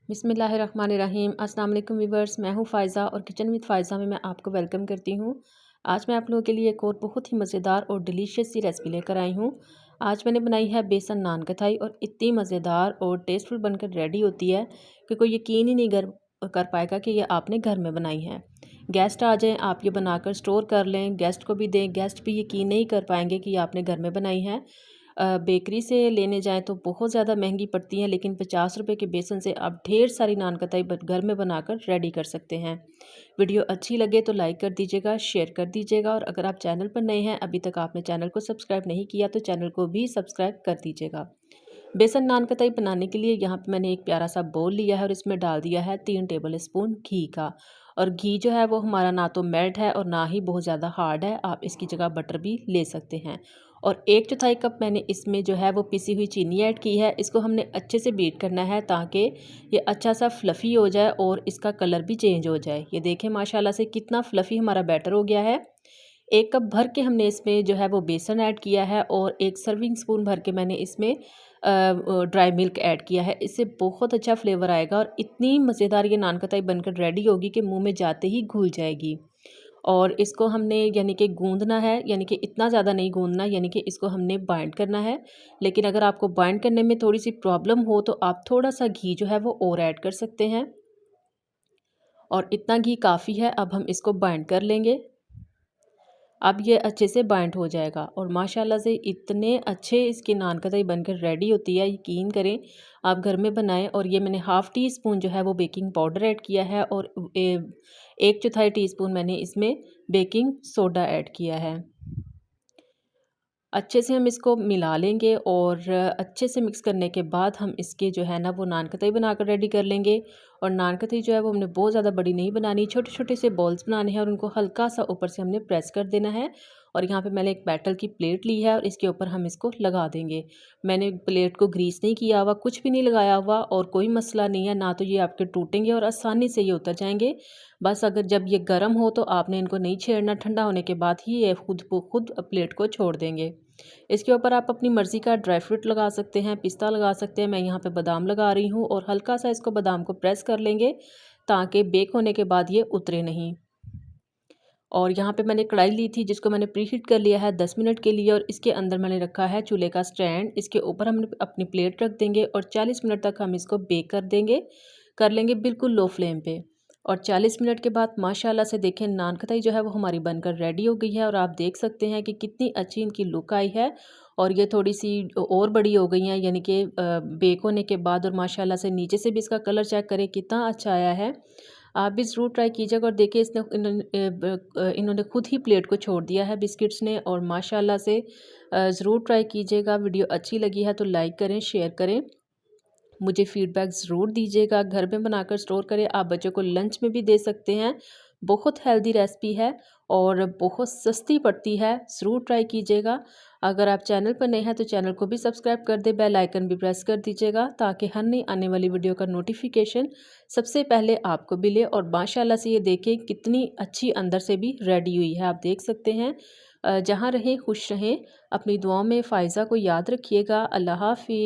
बिस्मिल्लाहिर्रहमानिर्रहीम। अस्सलाम वालेकुम व्यूअर्स, मैं हूं फ़ायज़ा और किचन विद फ़ायज़ा में मैं आपको वेलकम करती हूं। आज मैं आप लोगों के लिए एक और बहुत ही मज़ेदार और डिलीशियस सी रेसिपी लेकर आई हूं। आज मैंने बनाई है बेसन नान कथाई और इतनी मज़ेदार और टेस्टफुल बनकर रेडी होती है कि कोई यकीन ही नहीं कर पाएगा कि ये आपने घर में बनाई है। गेस्ट आ जाएँ, आप ये बनाकर स्टोर कर लें, गेस्ट को भी दें, गेस्ट भी यकीन नहीं कर पाएंगे कि ये आपने घर में बनाई है। बेकरी से लेने जाएँ तो बहुत ज़्यादा महंगी पड़ती हैं, लेकिन 50 रुपए के बेसन से आप ढेर सारी नान कतई घर में बनाकर रेडी कर सकते हैं। वीडियो अच्छी लगे तो लाइक कर दीजिएगा, शेयर कर दीजिएगा और अगर आप चैनल पर नए हैं, अभी तक आपने चैनल को सब्सक्राइब नहीं किया तो चैनल को भी सब्सक्राइब कर दीजिएगा। बेसन नान कतई बनाने के लिए यहाँ पे मैंने एक प्यारा सा बोल लिया है और इसमें डाल दिया है 3 टेबल स्पून घी का। और घी जो है वो हमारा ना तो मेल्ट है और ना ही बहुत ज़्यादा हार्ड है, आप इसकी जगह बटर भी ले सकते हैं। और 1/4 कप मैंने इसमें जो है वो पिसी हुई चीनी ऐड की है। इसको हमने अच्छे से बीट करना है ताकि ये अच्छा सा फ्लफ़ी हो जाए और इसका कलर भी चेंज हो जाए। ये देखें माशाल्लाह से कितना फ्लफ़ी हमारा बैटर हो गया है। 1 कप भर के हमने इसमें जो है वो बेसन ऐड किया है और 1 सर्विंग स्पून भर के मैंने इसमें ड्राई मिल्क ऐड किया है। इससे बहुत अच्छा फ्लेवर आएगा और इतनी मज़ेदार ये नान कतई बनकर रेडी होगी कि मुंह में जाते ही घुल जाएगी। और इसको हमने यानी कि गूंदना है, यानी कि इतना ज़्यादा नहीं गूंदना, यानी कि इसको हमने बाइंड करना है। लेकिन अगर आपको बाइंड करने में थोड़ी सी प्रॉब्लम हो तो आप थोड़ा सा घी जो है वो और ऐड कर सकते हैं। और इतना घी काफ़ी है। अब हम इसको बाइंड कर लेंगे। अब ये अच्छे से बाइंड हो जाएगा और माशाल्लाह से इतने अच्छे इसकी नान कतई बनकर रेडी होती है, यकीन करें आप घर में बनाएं। और ये मैंने हाफ़ टी स्पून जो है वो बेकिंग पाउडर ऐड किया है और 1/4 टीस्पून मैंने इसमें बेकिंग सोडा ऐड किया है। अच्छे से हम इसको मिला लेंगे और अच्छे से मिक्स करने के बाद हम इसके जो है ना वो नान कतई बनाकर रेडी कर लेंगे। और नान कतई जो है वो हमने बहुत ज़्यादा बड़ी नहीं बनानी, छोटे छोटे से बॉल्स बनाने हैं और उनको हल्का सा ऊपर से हमने प्रेस कर देना है। और यहाँ पे मैंने एक मेटल की प्लेट ली है और इसके ऊपर हम इसको लगा देंगे। मैंने प्लेट को ग्रीस नहीं किया हुआ, कुछ भी नहीं लगाया हुआ और कोई मसला नहीं है, ना तो ये आपके टूटेंगे और आसानी से ये उतर जाएंगे। बस अगर जब ये गर्म हो तो आपने इनको नहीं छेड़ना, ठंडा होने के बाद ही ये खुद ब खुद प्लेट को छोड़ देंगे। इसके ऊपर आप अपनी मर्ज़ी का ड्राई फ्रूट लगा सकते हैं, पिस्ता लगा सकते हैं। मैं यहाँ पे बादाम लगा रही हूँ और हल्का सा इसको बादाम को प्रेस कर लेंगे ताकि बेक होने के बाद ये उतरे नहीं। और यहाँ पे मैंने कढ़ाई ली थी जिसको मैंने प्रीहीट कर लिया है 10 मिनट के लिए और इसके अंदर मैंने रखा है चूल्हे का स्टैंड। इसके ऊपर हम अपनी प्लेट रख देंगे और 40 मिनट तक हम इसको बेक कर लेंगे बिल्कुल लो फ्लेम पे। और 40 मिनट के बाद माशाल्लाह से देखें नान खताई जो है वो हमारी बनकर रेडी हो गई है और आप देख सकते हैं कि कितनी अच्छी इनकी लुक आई है। और ये थोड़ी सी और बड़ी हो गई हैं, यानी कि बेक होने के बाद। और माशाल्लाह से नीचे से भी इसका कलर चेक करें कितना अच्छा आया है। आप भी ज़रूर ट्राई कीजिएगा। और देखिए इसने इन्होंने खुद ही प्लेट को छोड़ दिया है बिस्किट्स ने। और माशाल्लाह से ज़रूर ट्राई कीजिएगा। वीडियो अच्छी लगी है तो लाइक करें, शेयर करें, मुझे फ़ीडबैक ज़रूर दीजिएगा। घर में बनाकर स्टोर करें, आप बच्चों को लंच में भी दे सकते हैं। बहुत हेल्दी रेसिपी है और बहुत सस्ती पड़ती है, ज़रूर ट्राई कीजिएगा। अगर आप चैनल पर नए हैं तो चैनल को भी सब्सक्राइब कर दें, बेल आइकन भी प्रेस कर दीजिएगा ताकि हर नई आने वाली वीडियो का नोटिफिकेशन सबसे पहले आपको मिले। और माशाल्लाह से ये देखें कितनी अच्छी अंदर से भी रेडी हुई है, आप देख सकते हैं। जहाँ रहें खुश रहें, अपनी दुआओं में फ़ायज़ा को याद रखिएगा। अल्लाह हाफ़िज़।